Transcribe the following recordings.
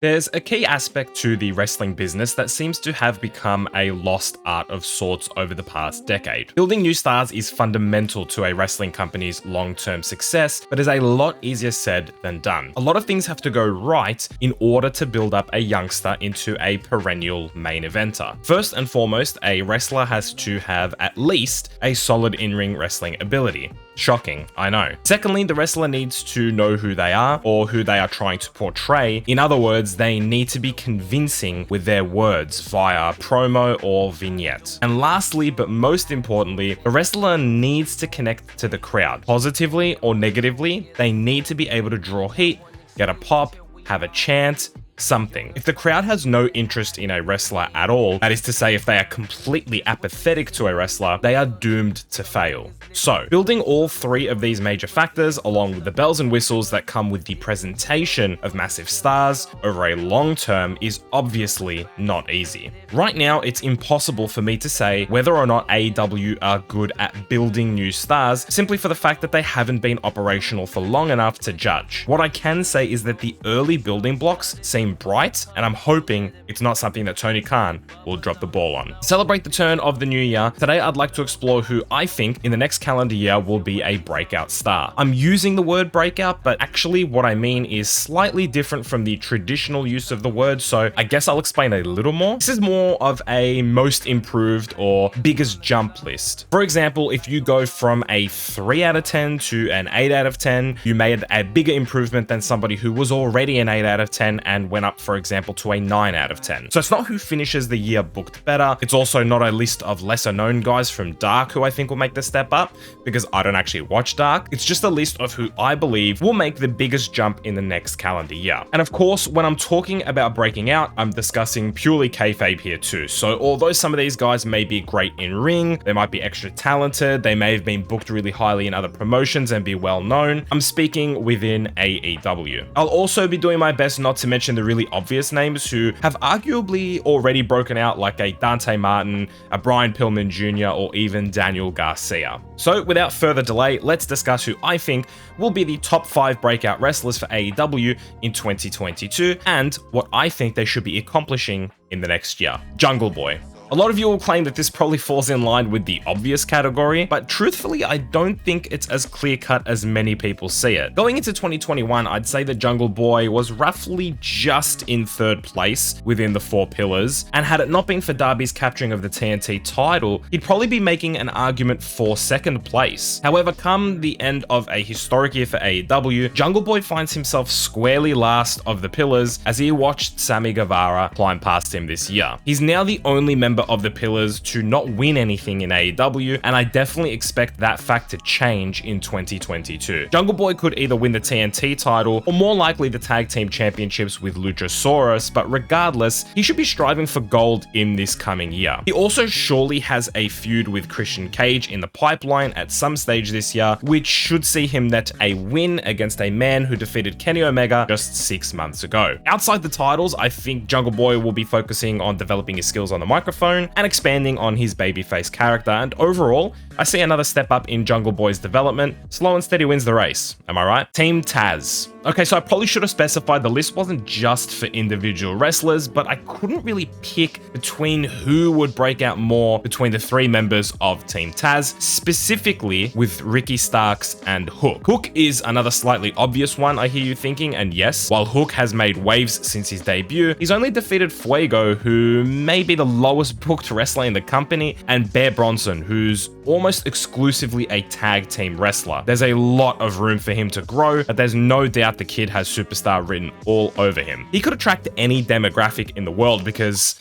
There's a key aspect to the wrestling business that seems to have become a lost art of sorts over the past decade. Building new stars is fundamental to a wrestling company's long-term success, but is a lot easier said than done. A lot of things have to go right in order to build up a youngster into a perennial main eventer. First and foremost, a wrestler has to have at least a solid in-ring wrestling ability. Shocking, I know. Secondly, the wrestler needs to know who they are or who they are trying to portray. In other words, they need to be convincing with their words via promo or vignette. And lastly, but most importantly, the wrestler needs to connect to the crowd. Positively or negatively, they need to be able to draw heat, get a pop, have a chant, something. If the crowd has no interest in a wrestler at all, that is to say, if they are completely apathetic to a wrestler, they are doomed to fail. So, building all three of these major factors, along with the bells and whistles that come with the presentation of massive stars over a long term, is obviously not easy. Right now, it's impossible for me to say whether or not AEW are good at building new stars, simply for the fact that they haven't been operational for long enough to judge. What I can say is that the early building blocks seem bright, and I'm hoping it's not something that Tony Khan will drop the ball on. To celebrate the turn of the new year, today I'd like to explore who I think in the next calendar year will be a breakout star. I'm using the word breakout, but actually what I mean is slightly different from the traditional use of the word, so I guess I'll explain a little more. This is more of a most improved or biggest jump list. For example, if you go from a 3 out of 10 to an 8 out of 10, you made a bigger improvement than somebody who was already an 8 out of 10 and went up, for example, to a 9 out of 10. So it's not who finishes the year booked better. It's also not a list of lesser known guys from Dark who I think will make the step up, because I don't actually watch Dark. It's just a list of who I believe will make the biggest jump in the next calendar year. And of course, when I'm talking about breaking out, I'm discussing purely kayfabe here too. So although some of these guys may be great in ring, they might be extra talented, they may have been booked really highly in other promotions and be well known, I'm speaking within AEW. I'll also be doing my best not to mention the really obvious names who have arguably already broken out, like a Dante Martin, a Brian Pillman Jr., or even Daniel Garcia. So without further delay, let's discuss who I think will be the top 5 breakout wrestlers for AEW in 2022 and what I think they should be accomplishing in the next year. Jungle Boy. A lot of you will claim that this probably falls in line with the obvious category, but truthfully, I don't think it's as clear-cut as many people see it. Going into 2021, I'd say that Jungle Boy was roughly just in 3rd place within the 4 pillars, and had it not been for Darby's capturing of the TNT title, he'd probably be making an argument for 2nd place. However, come the end of a historic year for AEW, Jungle Boy finds himself squarely last of the pillars as he watched Sammy Guevara climb past him this year. He's now the only member of the pillars to not win anything in AEW, and I definitely expect that fact to change in 2022. Jungle Boy could either win the TNT title or more likely the tag team championships with Luchasaurus, but regardless, he should be striving for gold in this coming year. He also surely has a feud with Christian Cage in the pipeline at some stage this year, which should see him net a win against a man who defeated Kenny Omega just 6 months ago. Outside the titles, I think Jungle Boy will be focusing on developing his skills on the microphone and expanding on his babyface character, and overall, I see another step up in Jungle Boy's development. Slow and steady wins the race, am I right? Team Taz. Okay, so I probably should have specified the list wasn't just for individual wrestlers, but I couldn't really pick between who would break out more between the 3 members of Team Taz, specifically with Ricky Starks and Hook. Hook is another slightly obvious one, I hear you thinking, and yes, while Hook has made waves since his debut, he's only defeated Fuego, who may be the lowest booked wrestler in the company, and Bear Bronson, who's almost exclusively a tag team wrestler. There's a lot of room for him to grow, but there's no doubt the kid has superstar written all over him. He could attract any demographic in the world because,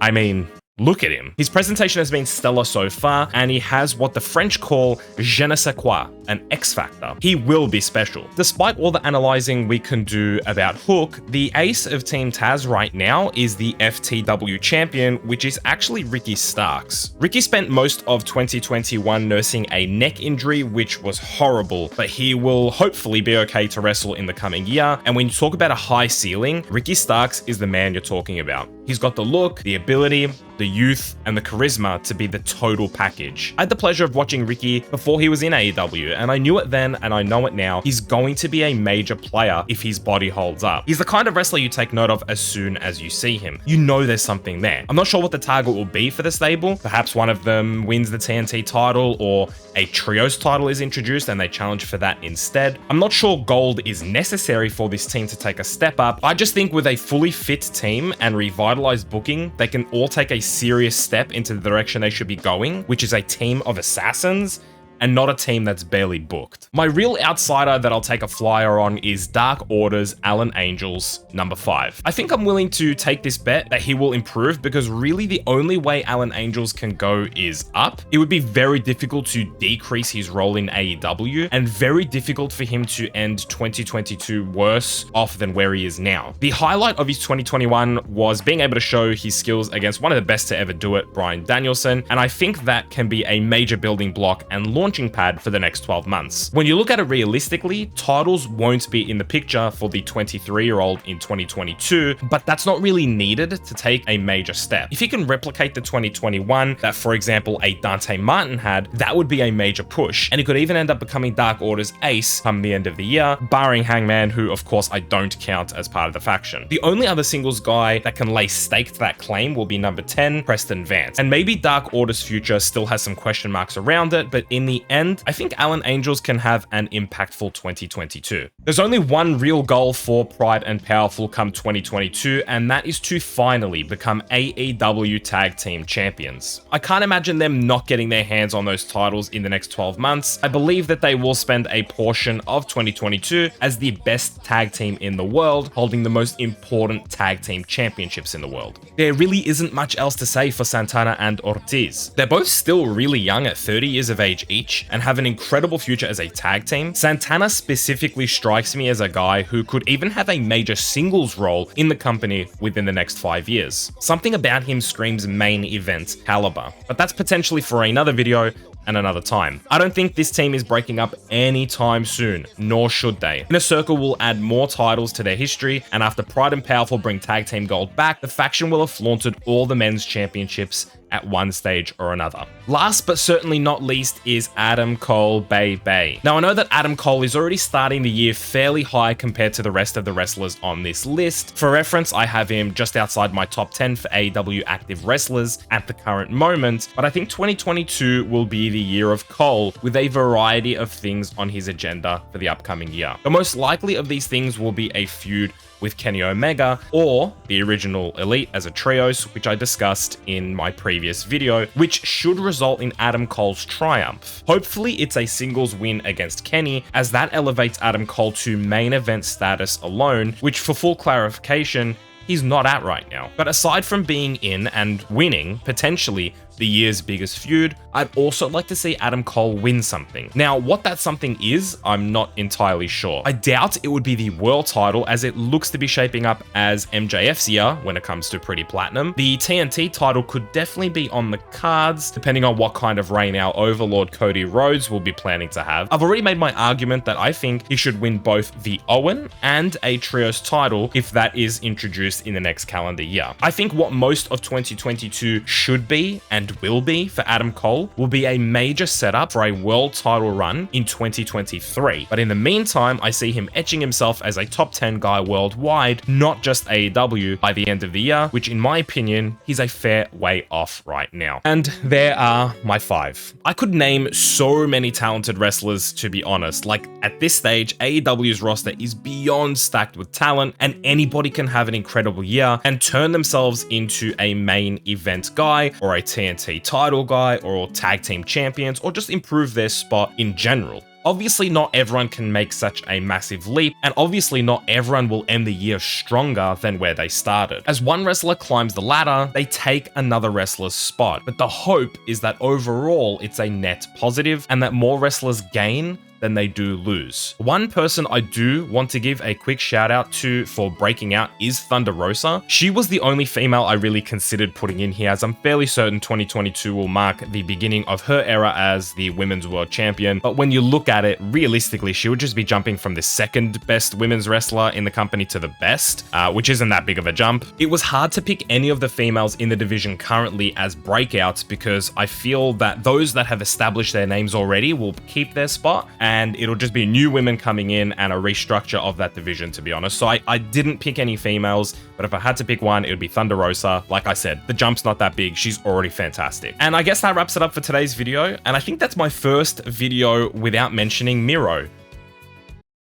I mean, look at him. His presentation has been stellar so far, and he has what the French call je ne sais quoi, an X factor. He will be special. Despite all the analyzing we can do about Hook, the ace of Team Taz right now is the FTW champion, which is actually Ricky Starks. Ricky spent most of 2021 nursing a neck injury, which was horrible, but he will hopefully be okay to wrestle in the coming year. And when you talk about a high ceiling, Ricky Starks is the man you're talking about. He's got the look, the ability, the youth, and the charisma to be the total package. I had the pleasure of watching Ricky before he was in AEW, and I knew it then and I know it now. He's going to be a major player if his body holds up. He's the kind of wrestler you take note of as soon as you see him. You know there's something there. I'm not sure what the target will be for the stable. Perhaps one of them wins the TNT title, or a trios title is introduced and they challenge for that instead. I'm not sure gold is necessary for this team to take a step up. I just think with a fully fit team and revitalized booking, they can all take a serious step into the direction they should be going, which is a team of assassins and not a team that's barely booked. My real outsider that I'll take a flyer on is Dark Order's Alan Angels, number 5. I think I'm willing to take this bet that he will improve, because really the only way Alan Angels can go is up. It would be very difficult to decrease his role in AEW, and very difficult for him to end 2022 worse off than where he is now. The highlight of his 2021 was being able to show his skills against one of the best to ever do it, Bryan Danielson, and I think that can be a major building block and launching pad for the next 12 months. When you look at it realistically, titles won't be in the picture for the 23-year-old in 2022, but that's not really needed to take a major step. If he can replicate the 2021 that, for example, a Dante Martin had, that would be a major push, and he could even end up becoming Dark Order's ace come the end of the year, barring Hangman, who of course I don't count as part of the faction. The only other singles guy that can lay stake to that claim will be number 10, Preston Vance, and maybe Dark Order's future still has some question marks around it, but in the end, I think Alan Angels can have an impactful 2022. There's only one real goal for Pride and Powerful come 2022, and that is to finally become AEW Tag Team Champions. I can't imagine them not getting their hands on those titles in the next 12 months. I believe that they will spend a portion of 2022 as the best tag team in the world, holding the most important tag team championships in the world. There really isn't much else to say for Santana and Ortiz. They're both still really young at 30 years of age each, and have an incredible future as a tag team. Santana specifically strikes me as a guy who could even have a major singles role in the company within the next 5 years. Something about him screams main event caliber, but that's potentially for another video and another time. I don't think this team is breaking up anytime soon, nor should they. Inner Circle will add more titles to their history, and after Pride and Powerful bring Tag Team Gold back, the faction will have flaunted all the men's championships at one stage or another. Last but certainly not least is Adam Cole Bay. Now I know that Adam Cole is already starting the year fairly high compared to the rest of the wrestlers on this list. For reference, I have him just outside my top 10 for AEW active wrestlers at the current moment, but I think 2022 will be the year of Cole, with a variety of things on his agenda for the upcoming year. The most likely of these things will be a feud with Kenny Omega, or the original Elite as a trios, which I discussed in my previous video, which should result in Adam Cole's triumph. Hopefully it's a singles win against Kenny, as that elevates Adam Cole to main event status alone, which, for full clarification, he's not at right now. But aside from being in and winning, potentially, the year's biggest feud, I'd also like to see Adam Cole win something. Now, what that something is, I'm not entirely sure. I doubt it would be the world title, as it looks to be shaping up as MJF's year when it comes to Pretty Platinum. The TNT title could definitely be on the cards, depending on what kind of reign our overlord Cody Rhodes will be planning to have. I've already made my argument that I think he should win both the Owen and a trios title if that is introduced in the next calendar year. I think what most of 2022 should be, and will be for Adam Cole, will be a major setup for a world title run in 2023. But in the meantime, I see him etching himself as a top 10 guy worldwide, not just AEW, by the end of the year, which in my opinion, he's a fair way off right now. And there are my 5. I could name so many talented wrestlers, to be honest. Like, at this stage, AEW's roster is beyond stacked with talent, and anybody can have an incredible year and turn themselves into a main event guy, or a TNT title guy, or tag team champions, or just improve their spot in general. Obviously, not everyone can make such a massive leap, and obviously not everyone will end the year stronger than where they started. As one wrestler climbs the ladder, they take another wrestler's spot, but the hope is that overall it's a net positive, and that more wrestlers gain than they do lose. One person I do want to give a quick shout out to for breaking out is Thunder Rosa. She was the only female I really considered putting in here, as I'm fairly certain 2022 will mark the beginning of her era as the women's world champion. But when you look at it, realistically, she would just be jumping from the second best women's wrestler in the company to the best, which isn't that big of a jump. It was hard to pick any of the females in the division currently as breakouts because I feel that those that have established their names already will keep their spot, and it'll just be new women coming in and a restructure of that division, to be honest. So I didn't pick any females, but if I had to pick one, it would be Thunder Rosa. Like I said, the jump's not that big. She's already fantastic. And I guess that wraps it up for today's video. And I think that's my first video without mentioning Miro.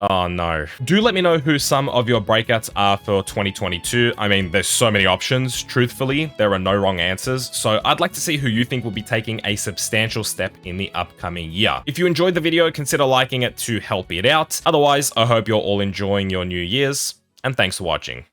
Oh no. Do let me know who some of your breakouts are for 2022. I mean, there's so many options. Truthfully, there are no wrong answers. So I'd like to see who you think will be taking a substantial step in the upcoming year. If you enjoyed the video, consider liking it to help it out. Otherwise, I hope you're all enjoying your New Year's, and thanks for watching.